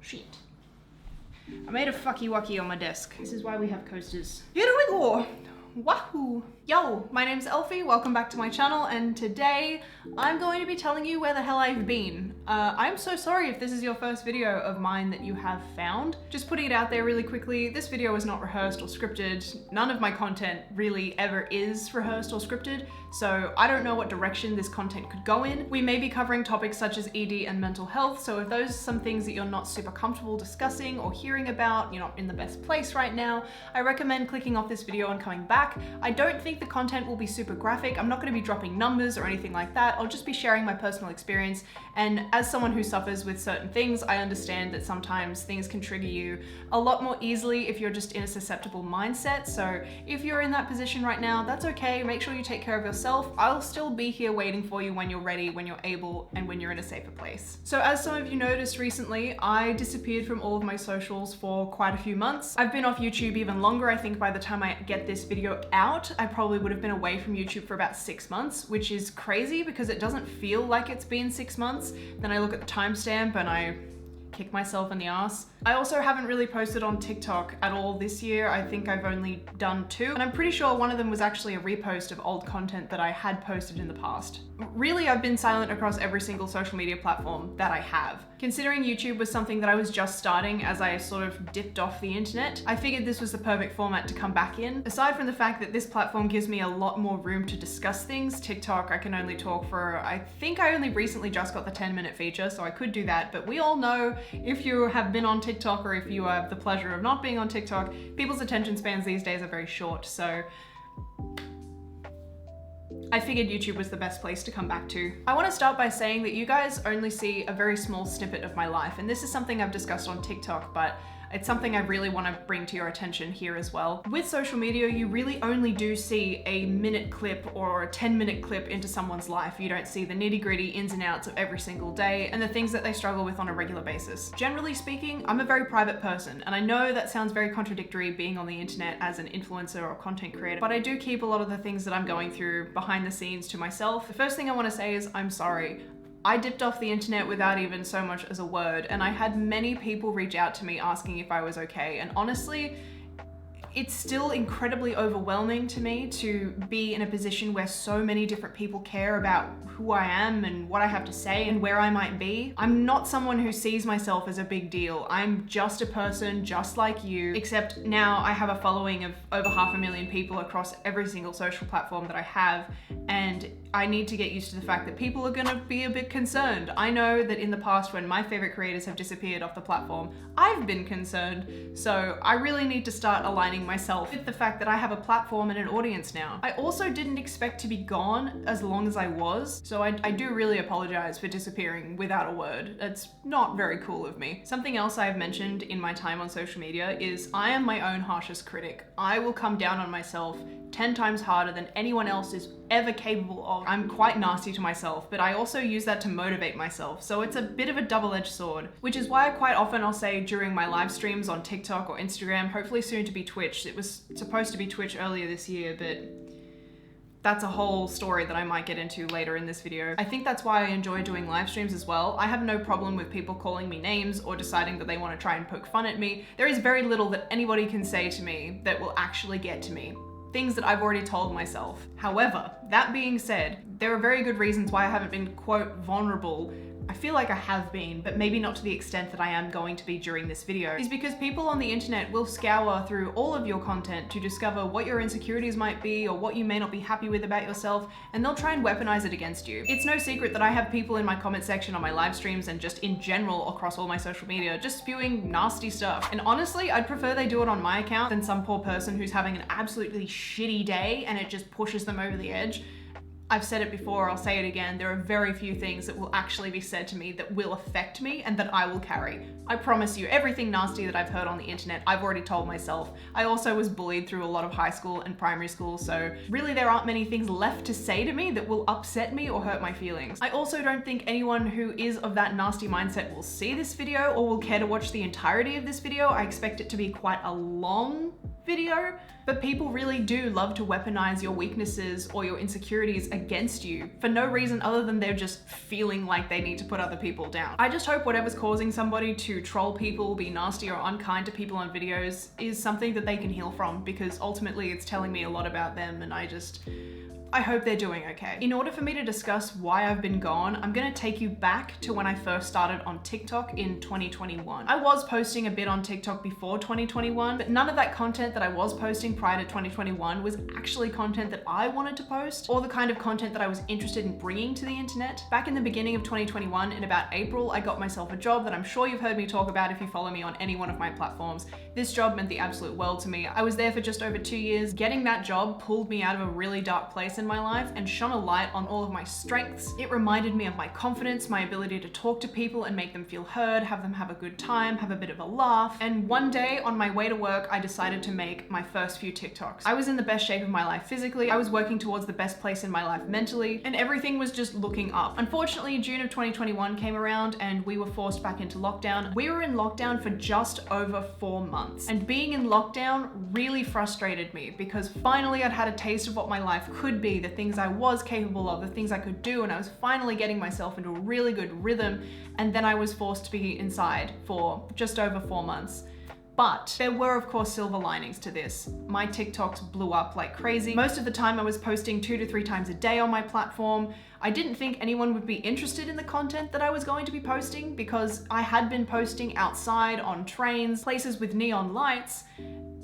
Shit. I made a fucky wucky on my desk. This is why we have coasters. Here we go. Wahoo! Yo, my name's Elfie, welcome back to my channel, and today I'm going to be telling you where the hell I've been. I'm so sorry if this is your first video of mine that you have found. Just putting it out there really quickly, this video is not rehearsed or scripted. None of my content really ever is rehearsed or scripted, so I don't know what direction this content could go in. We may be covering topics such as ED and mental health, so if those are some things that you're not super comfortable discussing or hearing about, you're not in the best place right now, I recommend clicking off this video and coming back. I don't think the content will be super graphic. I'm not going to be dropping numbers or anything like that. I'll just be sharing my personal experience. And as someone who suffers with certain things, I understand that sometimes things can trigger you a lot more easily if you're just in a susceptible mindset. So if you're in that position right now, that's okay. Make sure you take care of yourself. I'll still be here waiting for you when you're ready, when you're able, and when you're in a safer place. So as some of you noticed recently, I disappeared from all of my socials for quite a few months. I've been off YouTube even longer. I think by the time I get this video out, I probably would have been away from YouTube for about 6 months, which is crazy because it doesn't feel like it's been 6 months. Then I look at the timestamp and I kick myself in the ass. I also haven't really posted on TikTok at all this year. I think I've only done 2, and I'm pretty sure one of them was actually a repost of old content that I had posted in the past. Really, I've been silent across every single social media platform that I have. Considering YouTube was something that I was just starting as I sort of dipped off the internet, I figured this was the perfect format to come back in. Aside from the fact that this platform gives me a lot more room to discuss things, TikTok I can only talk for, I think I only recently just got the 10-minute feature, so I could do that, but we all know if you have been on TikTok or if you have the pleasure of not being on TikTok, people's attention spans these days are very short, so I figured YouTube was the best place to come back to. I want to start by saying that you guys only see a very small snippet of my life, and this is something I've discussed on TikTok, but it's something I really want to bring to your attention here as well. With social media, you really only do see a minute clip or a 10-minute clip into someone's life. You don't see the nitty-gritty ins and outs of every single day and the things that they struggle with on a regular basis. Generally speaking, I'm a very private person, and I know that sounds very contradictory being on the internet as an influencer or content creator, but I do keep a lot of the things that I'm going through behind the scenes to myself. The first thing I want to say is I'm sorry. I dipped off the internet without even so much as a word, and I had many people reach out to me asking if I was okay, and honestly, it's still incredibly overwhelming to me to be in a position where so many different people care about who I am and what I have to say and where I might be. I'm not someone who sees myself as a big deal. I'm just a person just like you, except now I have a following of over 500,000 people across every single social platform that I have, and I need to get used to the fact that people are gonna be a bit concerned. I know that in the past when my favorite creators have disappeared off the platform, I've been concerned, so I really need to start aligning myself with the fact that I have a platform and an audience now. I also didn't expect to be gone as long as I was, so I do really apologize for disappearing without a word. It's not very cool of me. Something else I've mentioned in my time on social media is I am my own harshest critic. I will come down on myself 10 times harder than anyone else is ever capable of. I'm quite nasty to myself, but I also use that to motivate myself, so it's a bit of a double-edged sword, which is why quite often I'll say during my live streams on TikTok or Instagram, hopefully soon to be Twitch. It was supposed to be Twitch earlier this year, but that's a whole story that I might get into later in this video. I think that's why I enjoy doing live streams as well. I have no problem with people calling me names or deciding that they want to try and poke fun at me. There is very little that anybody can say to me that will actually get to me. Things that I've already told myself. However, that being said, there are very good reasons why I haven't been, quote, vulnerable. I feel like I have been, but maybe not to the extent that I am going to be during this video, is because people on the internet will scour through all of your content to discover what your insecurities might be or what you may not be happy with about yourself, and they'll try and weaponize it against you. It's no secret that I have people in my comment section on my live streams and just in general across all my social media just spewing nasty stuff. And honestly, I'd prefer they do it on my account than some poor person who's having an absolutely shitty day and it just pushes them over the edge. I've said it before, I'll say it again, there are very few things that will actually be said to me that will affect me and that I will carry. I promise you, everything nasty that I've heard on the internet, I've already told myself. I also was bullied through a lot of high school and primary school, so really there aren't many things left to say to me that will upset me or hurt my feelings. I also don't think anyone who is of that nasty mindset will see this video or will care to watch the entirety of this video. I expect it to be quite a long video, but people really do love to weaponize your weaknesses or your insecurities against you for no reason other than they're just feeling like they need to put other people down. I just hope whatever's causing somebody to troll people, be nasty or unkind to people on videos is something that they can heal from, because ultimately it's telling me a lot about them, and I hope they're doing okay. In order for me to discuss why I've been gone, I'm gonna take you back to when I first started on TikTok in 2021. I was posting a bit on TikTok before 2021, but none of that content that I was posting prior to 2021 was actually content that I wanted to post or the kind of content that I was interested in bringing to the internet. Back in the beginning of 2021, in about April, I got myself a job that I'm sure you've heard me talk about if you follow me on any one of my platforms. This job meant the absolute world to me. I was there for just over 2 years. Getting that job pulled me out of a really dark place in my life and shone a light on all of my strengths. It reminded me of my confidence, my ability to talk to people and make them feel heard, have them have a good time, have a bit of a laugh. And one day on my way to work, I decided to make my first few TikToks. I was in the best shape of my life physically, I was working towards the best place in my life mentally, and everything was just looking up. Unfortunately, June of 2021 came around and we were forced back into lockdown. We were in lockdown for just over 4 months. And being in lockdown really frustrated me because finally I'd had a taste of what my life could be, the things I was capable of, the things I could do, and I was finally getting myself into a really good rhythm, and then I was forced to be inside for just over 4 months. But there were, of course, silver linings to this. My TikToks blew up like crazy. Most of the time I was posting 2 to 3 times a day on my platform. I didn't think anyone would be interested in the content that I was going to be posting because I had been posting outside, on trains, places with neon lights,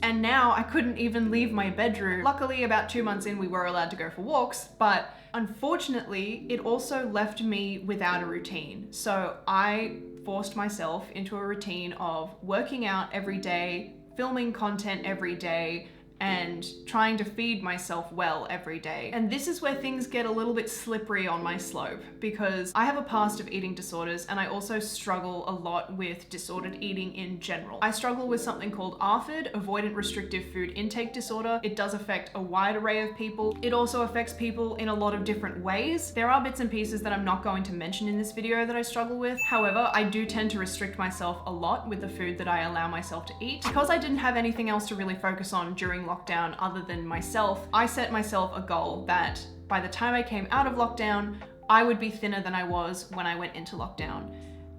and now I couldn't even leave my bedroom. Luckily, about 2 months in, we were allowed to go for walks, but unfortunately, it also left me without a routine. So I forced myself into a routine of working out every day, filming content every day, and trying to feed myself well every day. And this is where things get a little bit slippery on my slope because I have a past of eating disorders and I also struggle a lot with disordered eating in general. I struggle with something called ARFID, Avoidant Restrictive Food Intake Disorder. It does affect a wide array of people. It also affects people in a lot of different ways. There are bits and pieces that I'm not going to mention in this video that I struggle with. However, I do tend to restrict myself a lot with the food that I allow myself to eat. Because I didn't have anything else to really focus on during lockdown other than myself, I set myself a goal that by the time I came out of lockdown, I would be thinner than I was when I went into lockdown.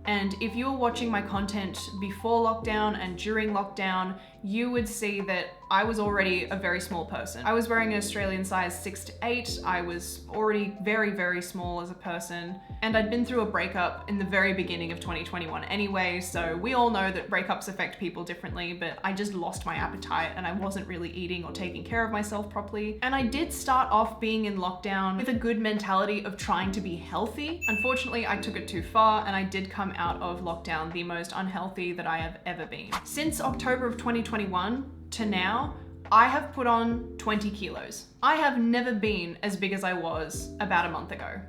And if you were watching my content before lockdown and during lockdown, you would see that I was already a very small person. I was wearing an Australian size 6 to 8. I was already very, very small as a person. And I'd been through a breakup in the very beginning of 2021 anyway, so we all know that breakups affect people differently, but I just lost my appetite and I wasn't really eating or taking care of myself properly. And I did start off being in lockdown with a good mentality of trying to be healthy. Unfortunately, I took it too far and I did come out of lockdown the most unhealthy that I have ever been. Since October of 2021 to now, I have put on 20 kilos. I have never been as big as I was about a month ago.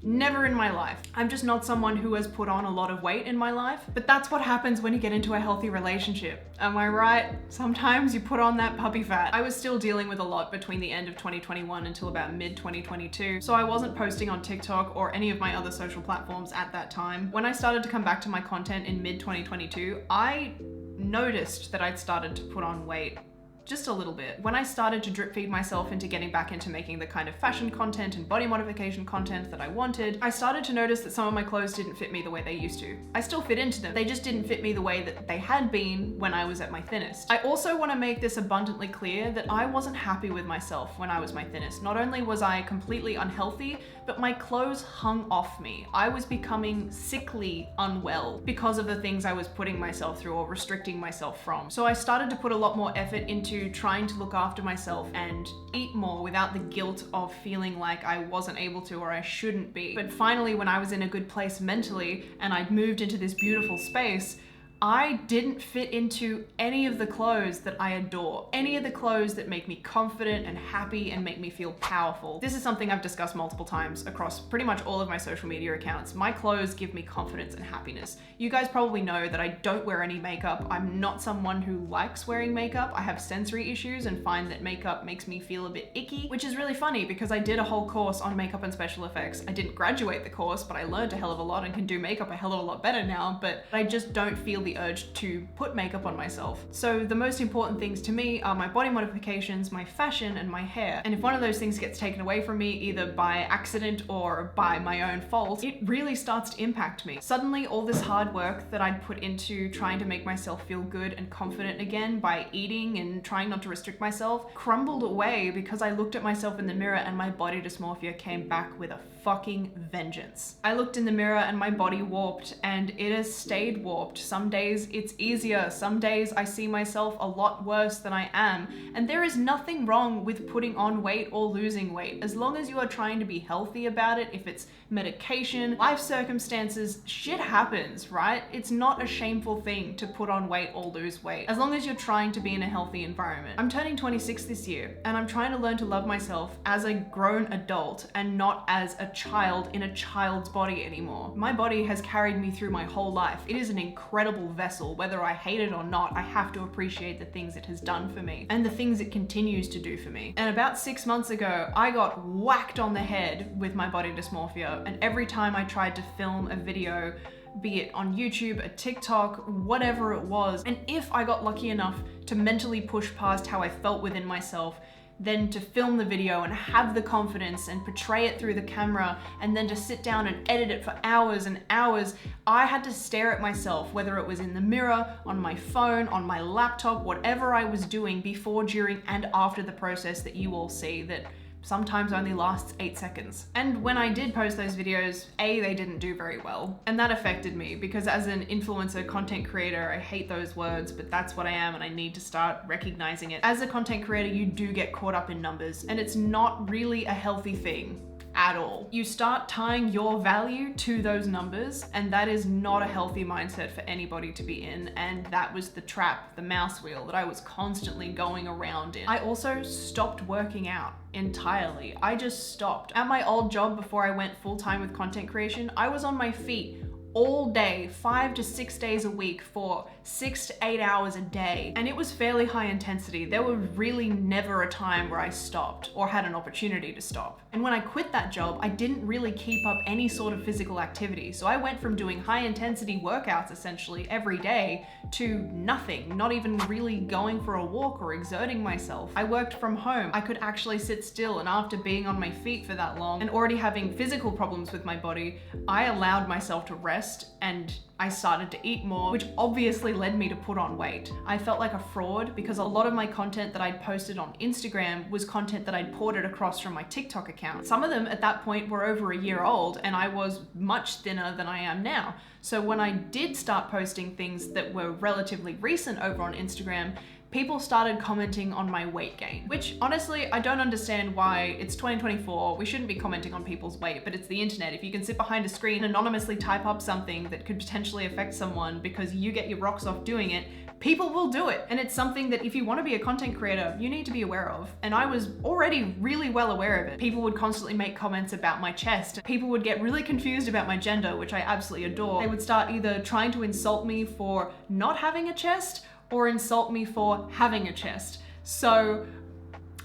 Never in my life. I'm just not someone who has put on a lot of weight in my life, but that's what happens when you get into a healthy relationship. Am I right? Sometimes you put on that puppy fat. I was still dealing with a lot between the end of 2021 until about mid-2022, so I wasn't posting on TikTok or any of my other social platforms at that time. When I started to come back to my content in mid-2022, I noticed that I'd started to put on weight just a little bit. When I started to drip feed myself into getting back into making the kind of fashion content and body modification content that I wanted, I started to notice that some of my clothes didn't fit me the way they used to. I still fit into them, they just didn't fit me the way that they had been when I was at my thinnest. I also want to make this abundantly clear that I wasn't happy with myself when I was my thinnest. Not only was I completely unhealthy, but my clothes hung off me. I was becoming sickly unwell because of the things I was putting myself through or restricting myself from. So I started to put a lot more effort into trying to look after myself and eat more without the guilt of feeling like I wasn't able to or I shouldn't be. But finally, when I was in a good place mentally and I'd moved into this beautiful space, I didn't fit into any of the clothes that I adore, any of the clothes that make me confident and happy and make me feel powerful. This is something I've discussed multiple times across pretty much all of my social media accounts. My clothes give me confidence and happiness. You guys probably know that I don't wear any makeup. I'm not someone who likes wearing makeup. I have sensory issues and find that makeup makes me feel a bit icky, which is really funny because I did a whole course on makeup and special effects. I didn't graduate the course, but I learned a hell of a lot and can do makeup a hell of a lot better now, but I just don't feel the urge to put makeup on myself. So the most important things to me are my body modifications, my fashion, and my hair. And if one of those things gets taken away from me, either by accident or by my own fault, it really starts to impact me. Suddenly, all this hard work that I'd put into trying to make myself feel good and confident again by eating and trying not to restrict myself crumbled away because I looked at myself in the mirror and my body dysmorphia came back with a fucking vengeance. I looked in the mirror and my body warped, and it has stayed warped. Some days it's easier, some days I see myself a lot worse than I am, and there is nothing wrong with putting on weight or losing weight, as long as you are trying to be healthy about it. If it's medication, life circumstances, shit happens, right? It's not a shameful thing to put on weight or lose weight, as long as you're trying to be in a healthy environment. I'm turning 26 this year, and I'm trying to learn to love myself as a grown adult and not as a child in a child's body anymore. My body has carried me through my whole life. It is an incredible vessel. Whether I hate it or not, I have to appreciate the things it has done for me and the things it continues to do for me. And about 6 months ago, I got whacked on the head with my body dysmorphia, and every time I tried to film a video, be it on YouTube, a TikTok, whatever it was, and if I got lucky enough to mentally push past how I felt within myself, then to film the video and have the confidence and portray it through the camera, and then to sit down and edit it for hours and hours, I had to stare at myself, whether it was in the mirror, on my phone, on my laptop, whatever I was doing before, during, and after the process that you all see that sometimes only lasts 8 seconds. And when I did post those videos, they didn't do very well. And that affected me because as an influencer content creator, I hate those words, but that's what I am and I need to start recognizing it. As a content creator, you do get caught up in numbers, and it's not really a healthy thing at all. You start tying your value to those numbers, and that is not a healthy mindset for anybody to be in, and that was the trap, the mouse wheel that I was constantly going around in. I also stopped working out entirely. I just stopped. At my old job before I went full-time with content creation, I was on my feet all day, 5 to 6 days a week for 6 to 8 hours a day. And it was fairly high intensity. There was really never a time where I stopped or had an opportunity to stop. And when I quit that job, I didn't really keep up any sort of physical activity. So I went from doing high intensity workouts essentially every day to nothing, not even really going for a walk or exerting myself. I worked from home. I could actually sit still, and after being on my feet for that long and already having physical problems with my body, I allowed myself to rest, and I started to eat more, which obviously led me to put on weight. I felt like a fraud because a lot of my content that I'd posted on Instagram was content that I'd ported across from my TikTok account. Some of them at that point were over a year old, and I was much thinner than I am now. So when I did start posting things that were relatively recent over on Instagram, people started commenting on my weight gain, which honestly, I don't understand why. It's 2024, we shouldn't be commenting on people's weight, but it's the internet. If you can sit behind a screen and anonymously type up something that could potentially affect someone because you get your rocks off doing it, people will do it. And it's something that if you want to be a content creator, you need to be aware of. And I was already really well aware of it. People would constantly make comments about my chest. People would get really confused about my gender, which I absolutely adore. They would start either trying to insult me for not having a chest or insult me for having a chest. So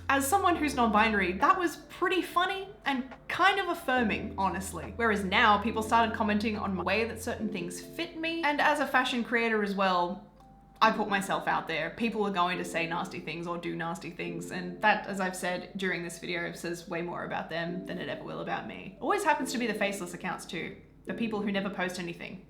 as someone who's non-binary, that was pretty funny and kind of affirming, honestly. Whereas now people started commenting on the way that certain things fit me. And as a fashion creator as well, I put myself out there. People are going to say nasty things or do nasty things. And that, as I've said during this video, says way more about them than it ever will about me. Always happens to be the faceless accounts too. The people who never post anything.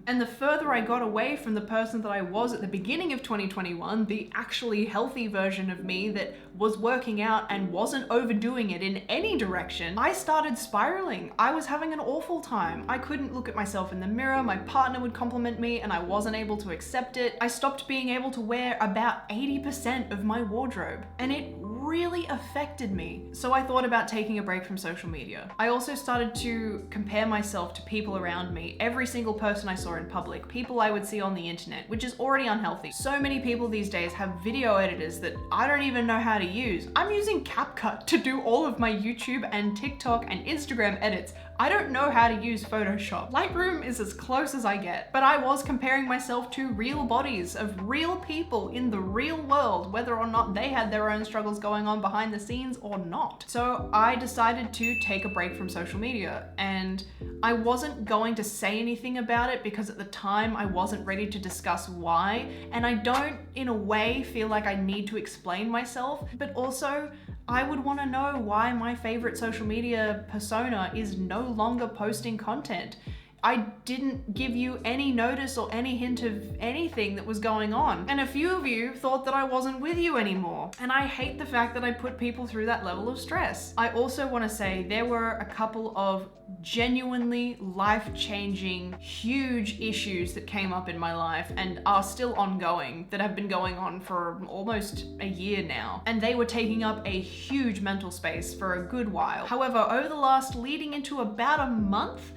And the further I got away from the person that I was at the beginning of 2021, the actually healthy version of me that was working out and wasn't overdoing it in any direction, I started spiraling. I was having an awful time. I couldn't look at myself in the mirror. My partner would compliment me and I wasn't able to accept it. I stopped being able to wear about 80% of my wardrobe, and it really affected me. So I thought about taking a break from social media. I also started to compare myself to people around me, every single person I saw in public, people I would see on the internet, which is already unhealthy. So many people these days have video editors that I don't even know how to use. I'm using CapCut to do all of my YouTube and TikTok and Instagram edits. I don't know how to use Photoshop. Lightroom is as close as I get, but I was comparing myself to real bodies of real people in the real world, whether or not they had their own struggles going on behind the scenes or not. So I decided to take a break from social media, and I wasn't going to say anything about it because at the time I wasn't ready to discuss why, and I don't in a way feel like I need to explain myself, but also I would want to know why my favorite social media persona is no longer posting content. I didn't give you any notice or any hint of anything that was going on. And a few of you thought that I wasn't with you anymore. And I hate the fact that I put people through that level of stress. I also want to say there were a couple of genuinely life-changing, huge issues that came up in my life and are still ongoing, that have been going on for almost a year now. And they were taking up a huge mental space for a good while. However, over the last leading into about a month,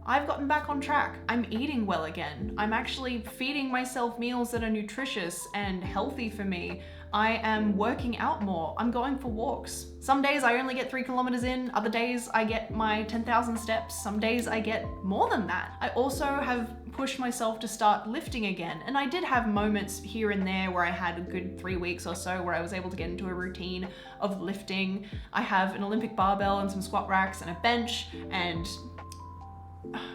I've gotten back on track. I'm eating well again. I'm actually feeding myself meals that are nutritious and healthy for me. I am working out more. I'm going for walks. Some days I only get 3 kilometers in, other days I get my 10,000 steps, some days I get more than that. I also have pushed myself to start lifting again, and I did have moments here and there where I had a good 3 weeks or so where I was able to get into a routine of lifting. I have an Olympic barbell and some squat racks and a bench, and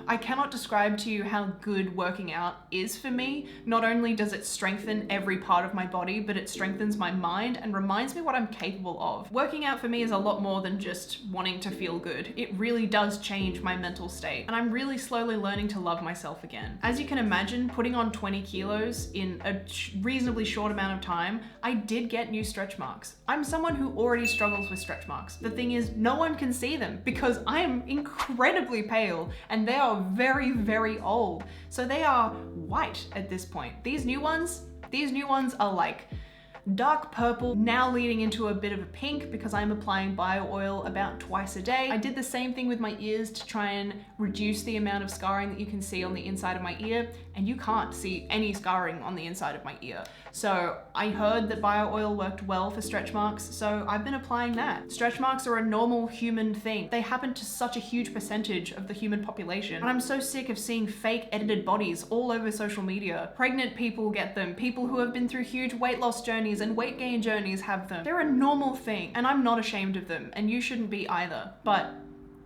I cannot describe to you how good working out is for me. Not only does it strengthen every part of my body, but it strengthens my mind and reminds me what I'm capable of. Working out for me is a lot more than just wanting to feel good. It really does change my mental state, and I'm really slowly learning to love myself again. As you can imagine, putting on 20 kilos in a reasonably short amount of time, I did get new stretch marks. I'm someone who already struggles with stretch marks. The thing is, no one can see them because I am incredibly pale and they are very, very old. So they are white at this point. These new ones are like dark purple, now leading into a bit of a pink because I'm applying bio oil about twice a day. I did the same thing with my ears to try and reduce the amount of scarring that you can see on the inside of my ear, and you can't see any scarring on the inside of my ear. So I heard that bio oil worked well for stretch marks, so I've been applying that. Stretch marks are a normal human thing. They happen to such a huge percentage of the human population. And I'm so sick of seeing fake edited bodies all over social media. Pregnant people get them. People who have been through huge weight loss journeys and weight gain journeys have them. They're a normal thing, and I'm not ashamed of them, and you shouldn't be either. But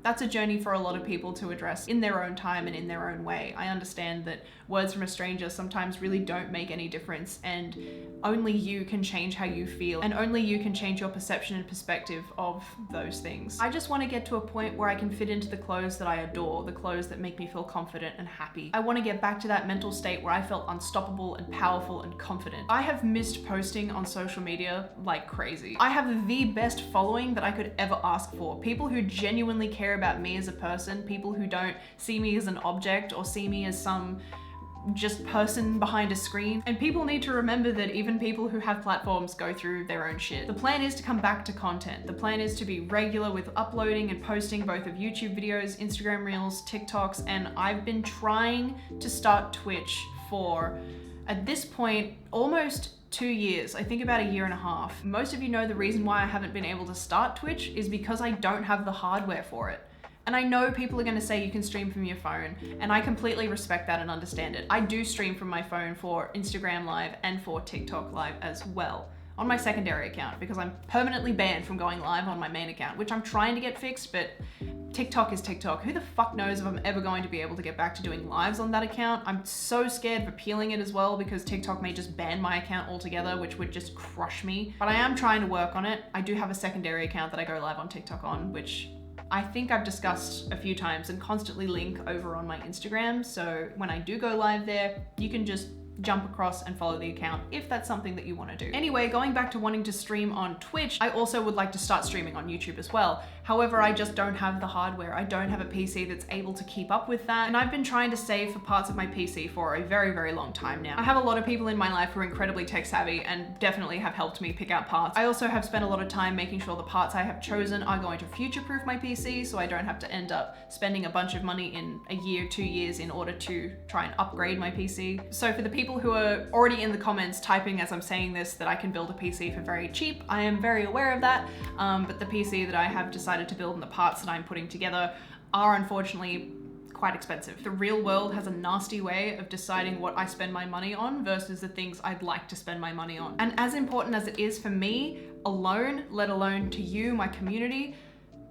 that's a journey for a lot of people to address in their own time and in their own way. I understand that words from a stranger sometimes really don't make any difference, and only you can change how you feel, and only you can change your perception and perspective of those things. I just want to get to a point where I can fit into the clothes that I adore, the clothes that make me feel confident and happy. I want to get back to that mental state where I felt unstoppable and powerful and confident. I have missed posting on social media like crazy. I have the best following that I could ever ask for. People who genuinely care about me as a person, people who don't see me as an object or see me as some just person behind a screen. And people need to remember that even people who have platforms go through their own shit. The plan is to come back to content. The plan is to be regular with uploading and posting both of YouTube videos, Instagram Reels, TikToks, and I've been trying to start Twitch for, at this point, almost 2 years. I think about a year and a half. Most of you know the reason why I haven't been able to start Twitch is because I don't have the hardware for it. And I know people are going to say you can stream from your phone, and I completely respect that and understand it. I do stream from my phone for Instagram Live and for TikTok Live as well, on my secondary account, because I'm permanently banned from going live on my main account, which I'm trying to get fixed, but TikTok is TikTok. Who the fuck knows if I'm ever going to be able to get back to doing lives on that account? I'm so scared of appealing it as well because TikTok may just ban my account altogether, which would just crush me. But I am trying to work on it. I do have a secondary account that I go live on TikTok on, which I think I've discussed a few times and constantly link over on my Instagram. So when I do go live there, you can just jump across and follow the account if that's something that you want to do. Anyway, going back to wanting to stream on Twitch, I also would like to start streaming on YouTube as well. However, I just don't have the hardware. I don't have a PC that's able to keep up with that. And I've been trying to save for parts of my PC for a very, very long time now. I have a lot of people in my life who are incredibly tech savvy and definitely have helped me pick out parts. I also have spent a lot of time making sure the parts I have chosen are going to future-proof my PC so I don't have to end up spending a bunch of money in a year, 2 years in order to try and upgrade my PC. So for the people who are already in the comments typing as I'm saying this that I can build a PC for very cheap, I am very aware of that, but the PC that I have decided to build and the parts that I'm putting together are unfortunately quite expensive. The real world has a nasty way of deciding what I spend my money on versus the things I'd like to spend my money on. And as important as it is for me alone, let alone to you, my community,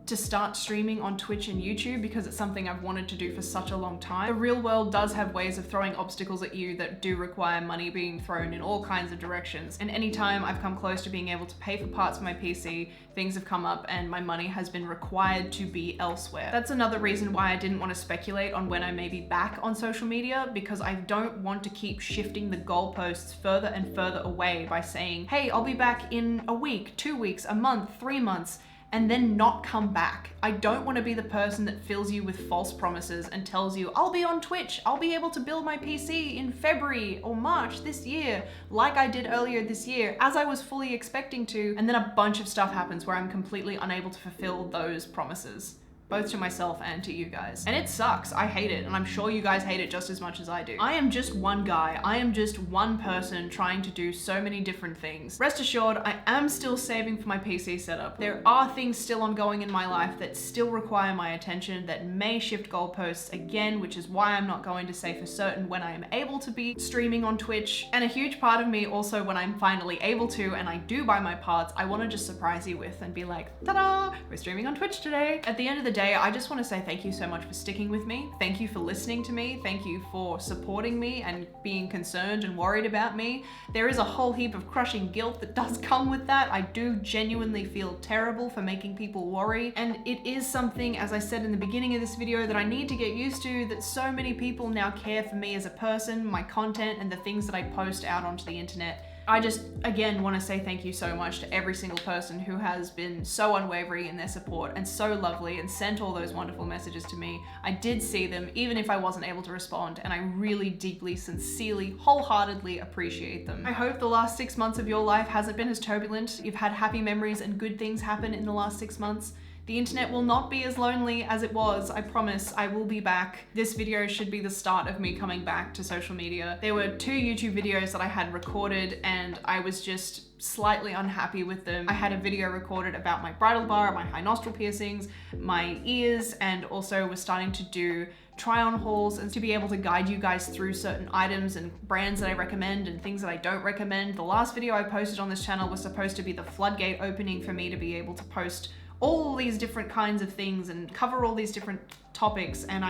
to start streaming on Twitch and YouTube because it's something I've wanted to do for such a long time. The real world does have ways of throwing obstacles at you that do require money being thrown in all kinds of directions. And anytime I've come close to being able to pay for parts of my PC, things have come up and my money has been required to be elsewhere. That's another reason why I didn't want to speculate on when I may be back on social media, because I don't want to keep shifting the goalposts further and further away by saying, hey, I'll be back in a week, 2 weeks, a month, 3 months, and then not come back. I don't want to be the person that fills you with false promises and tells you, I'll be on Twitch, I'll be able to build my PC in February or March this year, like I did earlier this year, as I was fully expecting to, and then a bunch of stuff happens where I'm completely unable to fulfill those promises, both to myself and to you guys. And it sucks, I hate it, and I'm sure you guys hate it just as much as I do. I am just one guy, I am just one person trying to do so many different things. Rest assured, I am still saving for my PC setup. There are things still ongoing in my life that still require my attention, that may shift goalposts again, which is why I'm not going to say for certain when I am able to be streaming on Twitch. And a huge part of me also, when I'm finally able to, and I do buy my parts, I want to just surprise you with and be like, ta-da, we're streaming on Twitch today. At the end of the day, I just want to say thank you so much for sticking with me. Thank you for listening to me. Thank you for supporting me and being concerned and worried about me. There is a whole heap of crushing guilt that does come with that. I do genuinely feel terrible for making people worry. And it is something, as I said in the beginning of this video, that I need to get used to, that so many people now care for me as a person, my content, and the things that I post out onto the internet. I just, again, want to say thank you so much to every single person who has been so unwavering in their support and so lovely and sent all those wonderful messages to me. I did see them, even if I wasn't able to respond, and I really deeply, sincerely, wholeheartedly appreciate them. I hope the last 6 months of your life hasn't been as turbulent. You've had happy memories and good things happen in the last 6 months. The internet will not be as lonely as it was, I promise. I will be back. This video should be the start of me coming back to social media. There were 2 YouTube videos that I had recorded and I was just slightly unhappy with them. I had a video recorded about my bridal bar, my high nostril piercings, my ears, and also was starting to do try-on hauls and to be able to guide you guys through certain items and brands that I recommend and things that I don't recommend. The last video I posted on this channel was supposed to be the floodgate opening for me to be able to post all these different kinds of things and cover all these different topics, and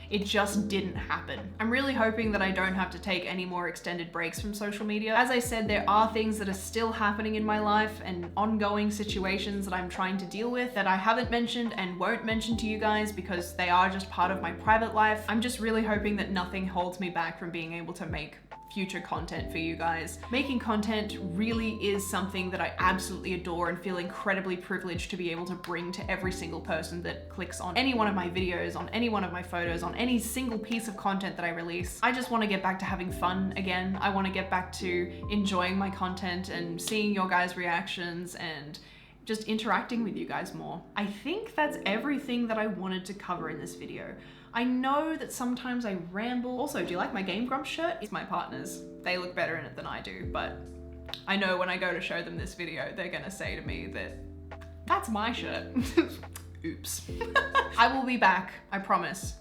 it just didn't happen. I'm really hoping that I don't have to take any more extended breaks from social media. As I said, there are things that are still happening in my life and ongoing situations that I'm trying to deal with that I haven't mentioned and won't mention to you guys because they are just part of my private life. I'm just really hoping that nothing holds me back from being able to make future content for you guys. Making content really is something that I absolutely adore and feel incredibly privileged to be able to bring to every single person that clicks on any one of my videos, on any one of my photos, on any single piece of content that I release. I just want to get back to having fun again. I want to get back to enjoying my content and seeing your guys' reactions and just interacting with you guys more. I think that's everything that I wanted to cover in this video. I know that sometimes I ramble. Also, do you like my Game Grumps shirt? It's my partner's. They look better in it than I do, but I know when I go to show them this video, they're gonna say to me that that's my shirt. Oops. I will be back, I promise.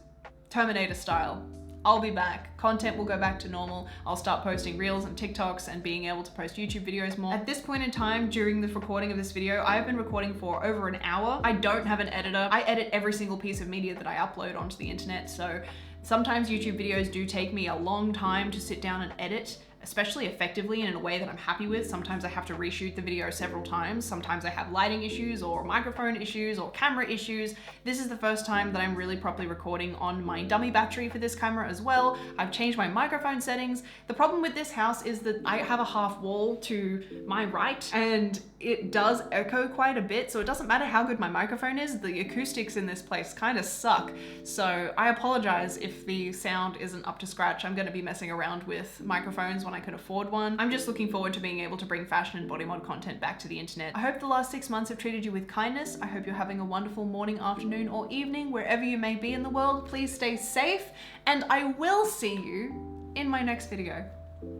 Terminator style. I'll be back. Content will go back to normal. I'll start posting Reels and TikToks and being able to post YouTube videos more. At this point in time, during the recording of this video, I've been recording for over an hour. I don't have an editor. I edit every single piece of media that I upload onto the internet, so sometimes YouTube videos do take me a long time to sit down and edit, especially effectively and in a way that I'm happy with. Sometimes I have to reshoot the video several times. Sometimes I have lighting issues or microphone issues or camera issues. This is the first time that I'm really properly recording on my dummy battery for this camera as well. I've changed my microphone settings. The problem with this house is that I have a half wall to my right and it does echo quite a bit, so it doesn't matter how good my microphone is, the acoustics in this place kind of suck. So I apologize if the sound isn't up to scratch. I'm gonna be messing around with microphones when I could afford one. I'm just looking forward to being able to bring fashion and body mod content back to the internet. I hope the last 6 months have treated you with kindness. I hope you're having a wonderful morning, afternoon, or evening, wherever you may be in the world. Please stay safe, and I will see you in my next video.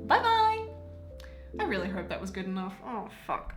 Bye bye! I really hope that was good enough. Oh, fuck.